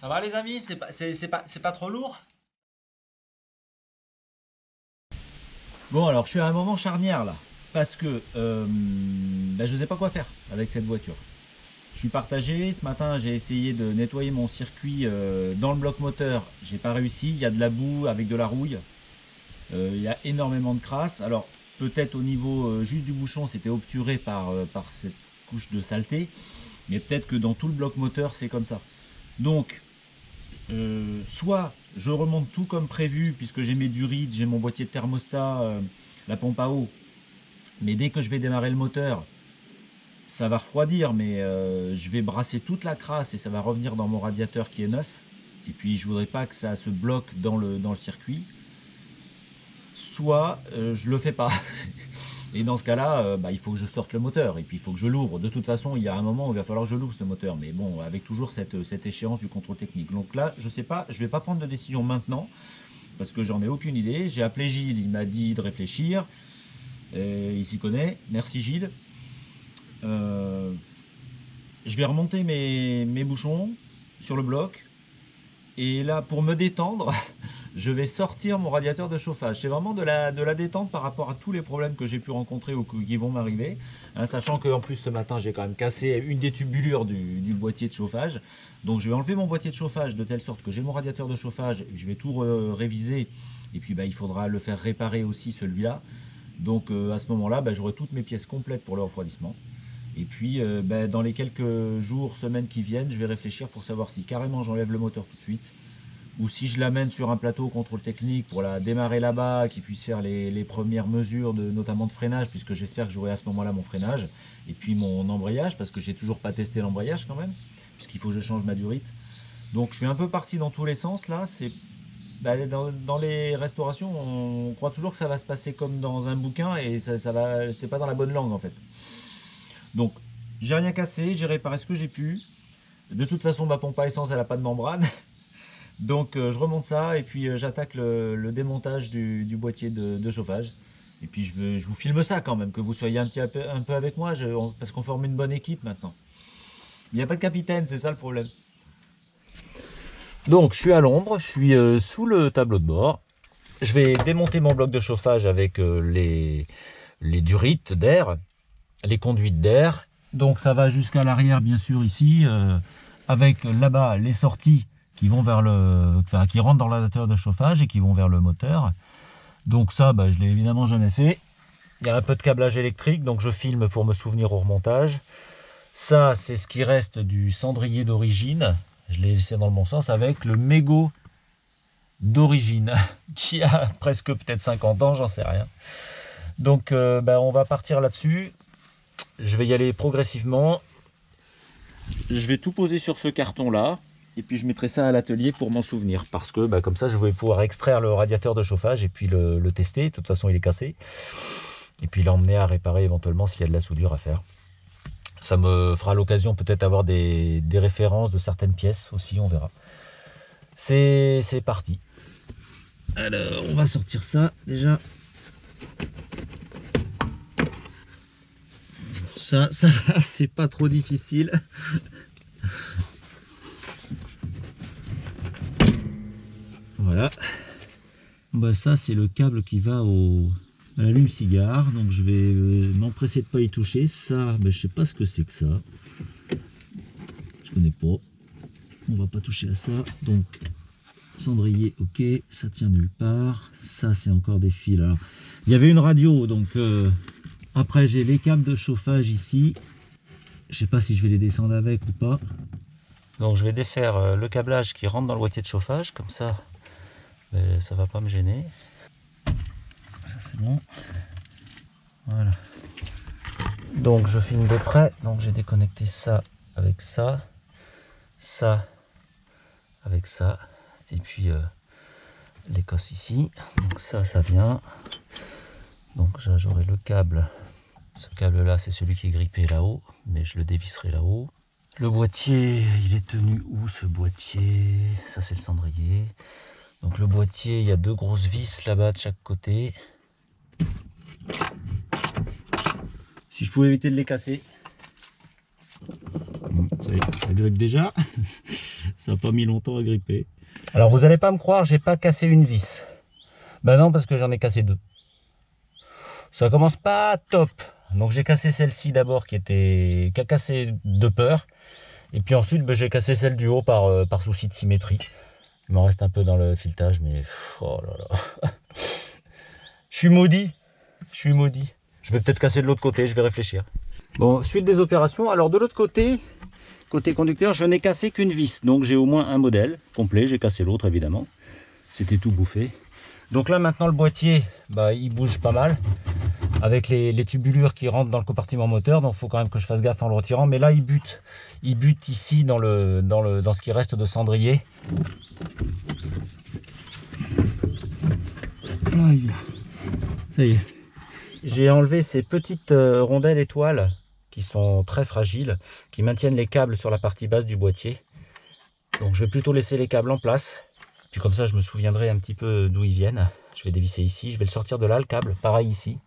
Ça va les amis? C'est pas trop lourd? Bon, alors je suis à un moment charnière là, parce que je ne sais pas quoi faire avec cette voiture. Je suis partagé. Ce matin, j'ai essayé de nettoyer mon circuit dans le bloc moteur. J'ai pas réussi. Il y a de la boue avec de la rouille. Il y a énormément de crasse. Alors, peut-être au niveau juste du bouchon, c'était obturé par cette couche de saleté. Mais peut-être que dans tout le bloc moteur, c'est comme ça. Donc, soit je remonte tout comme prévu, puisque j'ai mes durites, j'ai mon boîtier de thermostat, la pompe à eau. Mais dès que je vais démarrer le moteur, ça va refroidir, mais je vais brasser toute la crasse et ça va revenir dans mon radiateur qui est neuf. Et puis je voudrais pas que ça se bloque dans le circuit. Soit je le fais pas. Et dans ce cas-là, il faut que je sorte le moteur et puis il faut que je l'ouvre. De toute façon, il y a un moment où il va falloir que je l'ouvre ce moteur. Mais bon, avec toujours cette échéance du contrôle technique. Donc là, je sais pas, je vais pas prendre de décision maintenant parce que j'en ai aucune idée. J'ai appelé Gilles, il m'a dit de réfléchir. Il s'y connaît. Merci Gilles. Je vais remonter mes bouchons sur le bloc. Et là, pour me détendre, je vais sortir mon radiateur de chauffage. C'est vraiment de la détente par rapport à tous les problèmes que j'ai pu rencontrer ou qui vont m'arriver. Hein, sachant qu'en plus, ce matin, j'ai quand même cassé une des tubulures du boîtier de chauffage. Donc, je vais enlever mon boîtier de chauffage de telle sorte que j'ai mon radiateur de chauffage. Je vais tout réviser. Et puis, il faudra le faire réparer aussi, celui-là. Donc, à ce moment-là, j'aurai toutes mes pièces complètes pour le refroidissement. Et puis, dans les quelques jours, semaines qui viennent, je vais réfléchir pour savoir si carrément j'enlève le moteur tout de suite, ou si je l'amène sur un plateau contrôle technique pour la démarrer là-bas, qu'il puisse faire les premières mesures, notamment de freinage, puisque j'espère que j'aurai à ce moment-là mon freinage, et puis mon embrayage, parce que j'ai toujours pas testé l'embrayage quand même, puisqu'il faut que je change ma durite. Donc je suis un peu parti dans tous les sens là. Dans les restaurations, on croit toujours que ça va se passer comme dans un bouquin, et c'est pas dans la bonne langue en fait. Donc, j'ai rien cassé, j'ai réparé ce que j'ai pu. De toute façon, ma pompe à essence, elle n'a pas de membrane. Donc, je remonte ça et puis j'attaque le démontage du boîtier de chauffage. Et puis, je vous filme ça quand même, que vous soyez un peu avec moi, parce qu'on forme une bonne équipe maintenant. Il n'y a pas de capitaine, c'est ça le problème. Donc, je suis à l'ombre, je suis sous le tableau de bord. Je vais démonter mon bloc de chauffage avec les durites d'air, les conduites d'air. Donc ça va jusqu'à l'arrière bien sûr ici, avec là-bas les sorties qui vont vers qui rentrent dans le radiateur de chauffage et qui vont vers le moteur. Donc ça, je l'ai évidemment jamais fait. Il y a un peu de câblage électrique, donc je filme pour me souvenir au remontage. Ça, c'est ce qui reste du cendrier d'origine. Je l'ai laissé dans le bon sens avec le mégot d'origine qui a presque peut-être 50 ans, j'en sais rien. Donc on va partir là-dessus. Je vais y aller progressivement. Je vais tout poser sur ce carton là et puis je mettrai ça à l'atelier pour m'en souvenir, parce que comme ça je vais pouvoir extraire le radiateur de chauffage et puis le tester. De toute façon il est cassé, et puis l'emmener à réparer éventuellement s'il y a de la soudure à faire. Ça me fera l'occasion peut-être d'avoir des références de certaines pièces aussi, on verra. C'est parti. Alors on va sortir ça déjà. Ça va, c'est pas trop difficile. Voilà. Ça, c'est le câble qui va à l'allume-cigare. Donc, je vais m'empresser de pas y toucher. Ça, je sais pas ce que c'est que ça. Je connais pas. On va pas toucher à ça. Donc, cendrier, ok. Ça tient nulle part. Ça, c'est encore des fils. Alors, il y avait une radio, donc... Après, j'ai les câbles de chauffage ici. Je sais pas si je vais les descendre avec ou pas. Donc, je vais défaire le câblage qui rentre dans le boîtier de chauffage. Comme ça, ça va pas me gêner. Ça, c'est bon. Voilà. Donc, je filme de près. Donc, j'ai déconnecté ça avec ça. Ça avec ça. Et puis, l'écosse ici. Donc, ça vient. Donc, j'aurai le câble. Ce câble là, c'est celui qui est grippé là-haut, mais je le dévisserai là-haut. Le boîtier, il est tenu où ce boîtier? Ça, c'est le cendrier. Donc le boîtier, il y a deux grosses vis là-bas de chaque côté. Si je pouvais éviter de les casser. Ça grippe déjà. Ça n'a pas mis longtemps à gripper. Alors vous n'allez pas me croire, j'ai pas cassé une vis. Ben non, parce que j'en ai cassé 2. Ça commence pas top. Donc j'ai cassé celle-ci d'abord qui a cassé de peur. Et puis ensuite ben, j'ai cassé celle du haut par souci de symétrie. Il m'en reste un peu dans le filetage, mais oh là là. Je suis maudit. Je suis maudit. Je vais peut-être casser de l'autre côté, je vais réfléchir. Bon, suite des opérations. Alors de l'autre côté, côté conducteur, je n'ai cassé qu'une vis. Donc j'ai au moins un modèle complet. J'ai cassé l'autre évidemment. C'était tout bouffé. Donc là maintenant le boîtier, bah, il bouge pas mal. Avec les tubulures qui rentrent dans le compartiment moteur. Donc il faut quand même que je fasse gaffe en le retirant. Mais là il bute. Il bute ici dans ce qui reste de cendrier. Aïe. Ça y est. J'ai enlevé ces petites rondelles étoiles qui sont très fragiles, qui maintiennent les câbles sur la partie basse du boîtier. Donc je vais plutôt laisser les câbles en place. Puis comme ça je me souviendrai un petit peu d'où ils viennent. Je vais dévisser ici, je vais le sortir de là le câble, pareil ici.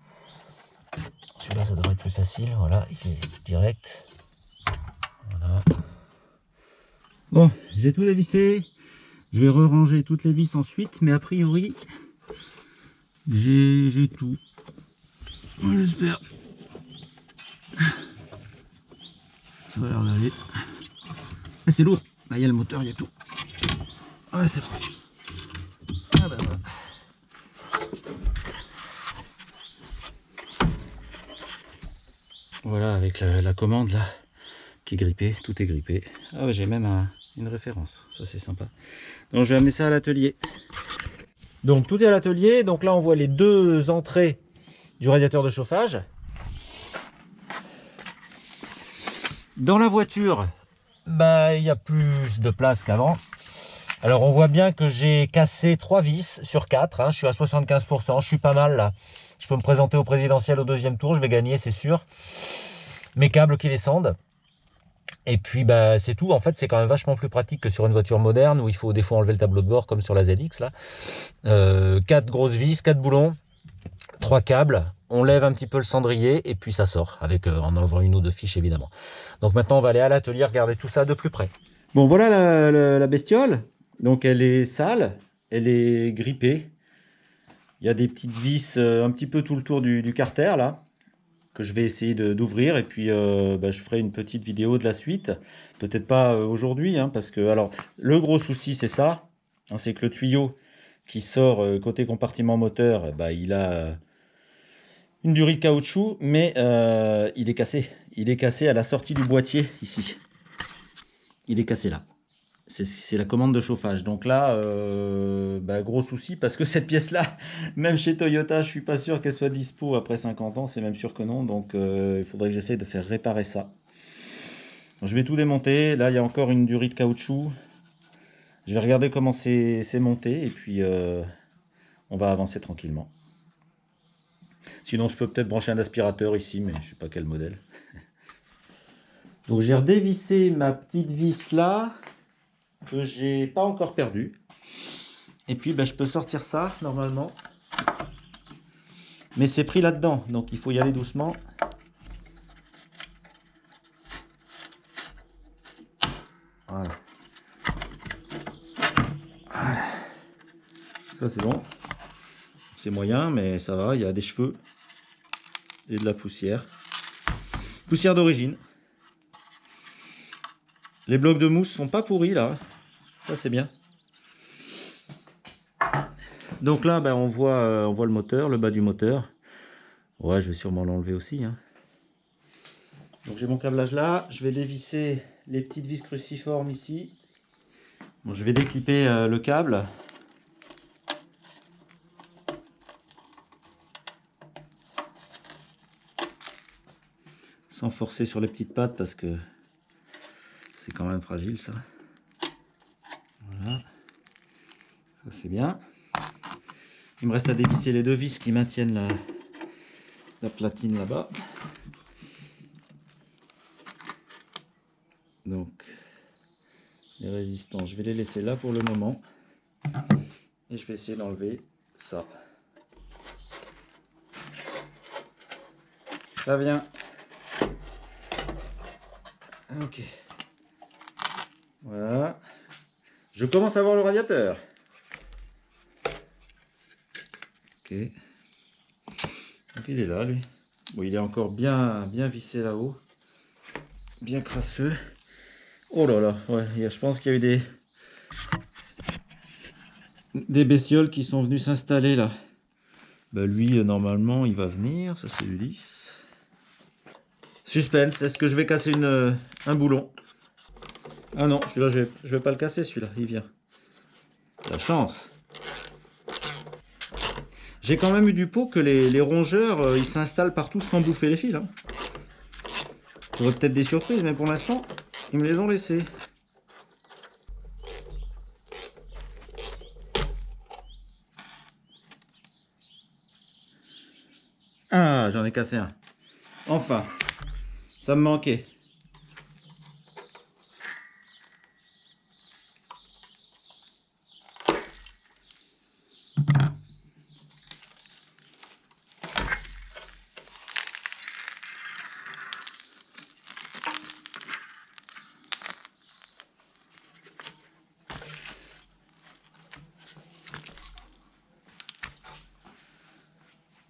Celui-là ça devrait être plus facile, voilà, il est direct. Voilà. Bon, j'ai tout dévissé. Je vais re-ranger toutes les vis ensuite, mais a priori, j'ai tout. J'espère. Ça va l'air d'aller. Ah, c'est lourd. Là, il y a le moteur, il y a tout. Ah, c'est bon. Ah, bah, voilà. Voilà, avec la commande là, qui est grippée, tout est grippé. Ah, ouais, j'ai même une référence, ça c'est sympa. Donc, je vais amener ça à l'atelier. Donc, tout est à l'atelier. Donc là, on voit les 2 entrées du radiateur de chauffage. Dans la voiture, bah, il y a plus de place qu'avant. Alors on voit bien que j'ai cassé 3 vis sur 4, hein. Je suis à 75%, je suis pas mal là. Je peux me présenter au présidentiel au 2e tour, je vais gagner c'est sûr. Mes câbles qui descendent. Et puis bah, c'est tout, en fait c'est quand même vachement plus pratique que sur une voiture moderne où il faut des fois enlever le tableau de bord comme sur la ZX là. 4 grosses vis, 4 boulons, 3 câbles. On lève un petit peu le cendrier et puis ça sort, avec en enlevant une ou 2 fiches évidemment. Donc maintenant on va aller à l'atelier regarder tout ça de plus près. Bon voilà la bestiole. Donc elle est sale, elle est grippée. Il y a des petites vis un petit peu tout le tour du carter là, que je vais essayer d'ouvrir. Et puis bah, je ferai une petite vidéo de la suite. Peut-être pas aujourd'hui, hein, parce que alors le gros souci c'est ça, hein, c'est que le tuyau qui sort côté compartiment moteur, bah, il a une durée de caoutchouc, mais il est cassé. Il est cassé à la sortie du boîtier, ici. Il est cassé là. C'est la commande de chauffage. Donc là, bah, gros souci, parce que cette pièce-là, même chez Toyota, je suis pas sûr qu'elle soit dispo après 50 ans. C'est même sûr que non. Donc il faudrait que j'essaye de faire réparer ça. Donc, je vais tout démonter. Là, il y a encore une durée de caoutchouc. Je vais regarder comment c'est monté. Et puis, on va avancer tranquillement. Sinon, je peux peut-être brancher un aspirateur ici, mais je ne sais pas quel modèle. Donc, j'ai redévissé ma petite vis là, que j'ai pas encore perdue. Et puis, ben, je peux sortir ça, normalement. Mais c'est pris là-dedans, donc il faut y aller doucement. Voilà. Voilà. Ça, c'est bon. C'est moyen, mais ça va, il y a des cheveux et de la poussière. Poussière d'origine. Les blocs de mousse sont pas pourris là. Ça c'est bien. Donc là ben, on voit le moteur, le bas du moteur. Ouais, je vais sûrement l'enlever aussi, hein. Donc j'ai mon câblage là. Je vais dévisser les petites vis cruciformes ici. Bon, je vais déclipper le câble. Sans forcer sur les petites pattes parce que c'est quand même fragile ça. Voilà. Ça c'est bien. Il me reste à dévisser les 2 vis qui maintiennent la platine là-bas. Donc les résistants, je vais les laisser là pour le moment. Et je vais essayer d'enlever ça. Ça vient. Ok. Voilà. Je commence à voir le radiateur. Ok. Donc il est là, lui. Bon, il est encore bien vissé là-haut. Bien crasseux. Oh là là, ouais, je pense qu'il y a eu des bestioles qui sont venues s'installer là. Bah lui, normalement, il va venir. Ça, c'est l'Ulysse. Suspense, est-ce que je vais casser un boulon? Ah non, celui-là, je vais pas le casser, celui-là, il vient. La chance. J'ai quand même eu du pot que les rongeurs, ils s'installent partout sans bouffer les fils. Hein. J'aurais peut-être des surprises, mais pour l'instant, ils me les ont laissés. Ah, j'en ai cassé un. Enfin, ça me manquait.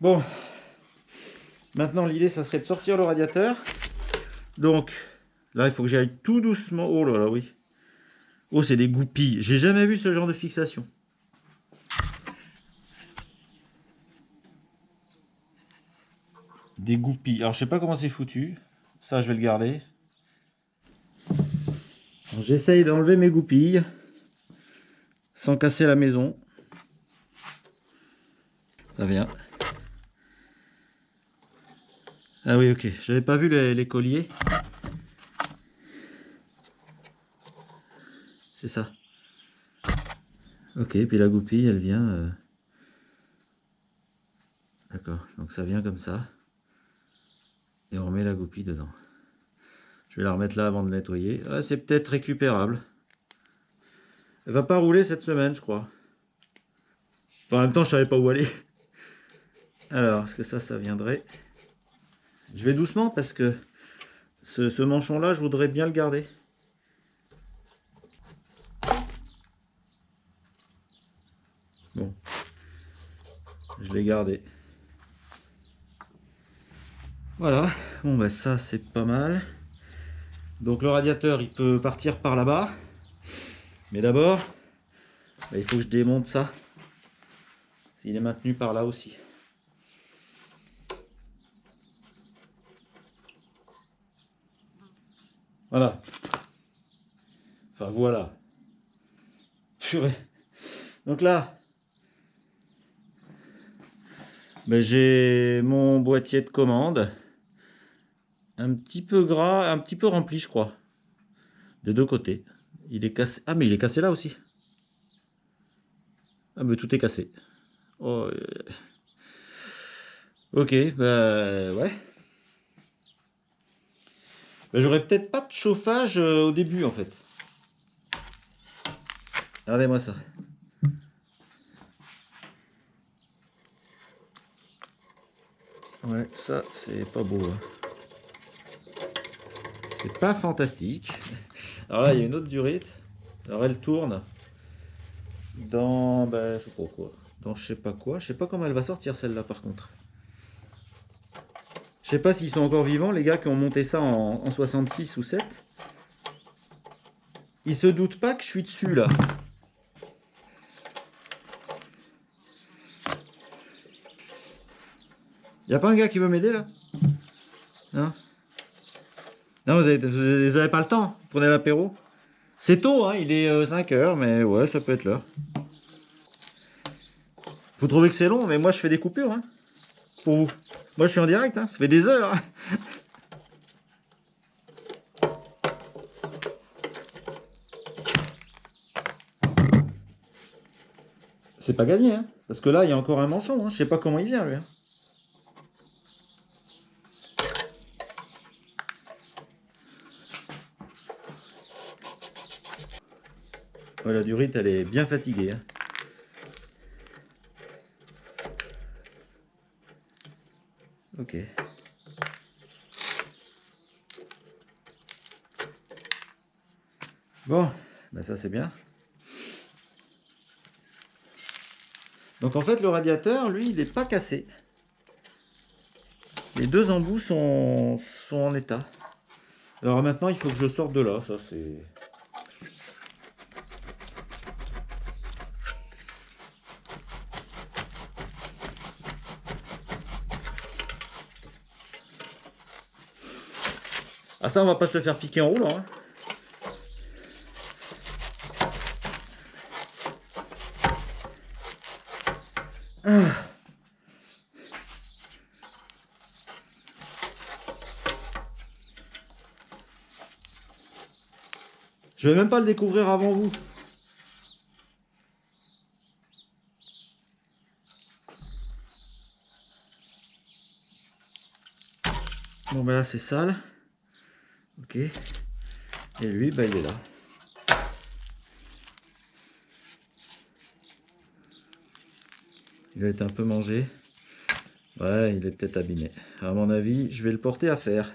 Bon, maintenant l'idée, ça serait de sortir le radiateur. Donc, là, il faut que j'aille tout doucement. Oh là là, oui. Oh, c'est des goupilles. J'ai jamais vu ce genre de fixation. Des goupilles. Alors, je sais pas comment c'est foutu. Ça, je vais le garder. J'essaye d'enlever mes goupilles sans casser la maison. Ça vient. Ah oui, ok. J'avais pas vu les colliers. C'est ça. Ok, puis la goupille, elle vient... D'accord, donc ça vient comme ça. Et on remet la goupille dedans. Je vais la remettre là avant de nettoyer. Ah, c'est peut-être récupérable. Elle va pas rouler cette semaine, je crois. Enfin, en même temps, je savais pas où aller. Alors, est-ce que ça viendrait? Je vais doucement parce que ce manchon-là, je voudrais bien le garder. Bon, je l'ai gardé. Voilà, bon bah ça c'est pas mal. Donc le radiateur il peut partir par là-bas. Mais d'abord, bah, il faut que je démonte ça. Il est maintenu par là aussi. Voilà. Enfin voilà. Purée. Donc là, bah, j'ai mon boîtier de commande. Un petit peu gras, un petit peu rempli je crois. Des deux côtés. Il est cassé. Ah mais il est cassé là aussi. Ah mais tout est cassé. Oh, ok, bah ouais. Bah, j'aurais peut-être pas de chauffage au début en fait. Regardez-moi ça. Ouais, ça c'est pas beau. Hein. C'est pas fantastique. Alors là, il y a une autre durite. Alors elle tourne dans, bah, je sais pas quoi. Dans je sais pas quoi. Je sais pas comment elle va sortir celle-là par contre. Je sais pas s'ils sont encore vivants, les gars qui ont monté ça en 66 ou 7. Ils se doutent pas que je suis dessus là. Y a pas un gars qui veut m'aider là? Non? Non, vous avez pas le temps. Prenez l'apéro. C'est tôt, hein, il est 5 heures, mais ouais, ça peut être l'heure. Vous trouvez que c'est long, mais moi je fais des coupures, hein, pour vous. Moi je suis en direct, hein, ça fait des heures. Hein. C'est pas gagné, hein, parce que là il y a encore un manchon, hein, je sais pas comment il vient lui. Hein. Ouais, la durite elle est bien fatiguée. Hein. Ok. Bon, ben ça c'est bien. Donc en fait le radiateur, lui, il n'est pas cassé. Les deux embouts sont en état. Alors maintenant il faut que je sorte de là, ça c'est... Ah ça on va pas se le faire piquer en roulant hein. Ah. Je vais même pas le découvrir avant vous. Bon ben là c'est sale. Ok. Et lui bah il est là. Il a été un peu mangé. Ouais, il est peut-être abîmé. À mon avis, je vais le porter à faire.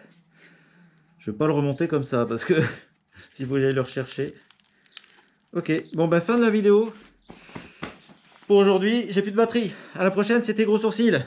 Je vais pas le remonter comme ça parce que s'il faut que j'aille le rechercher. Ok, bon ben fin de la vidéo. Pour aujourd'hui, j'ai plus de batterie. À la prochaine, c'était Gros Sourcils.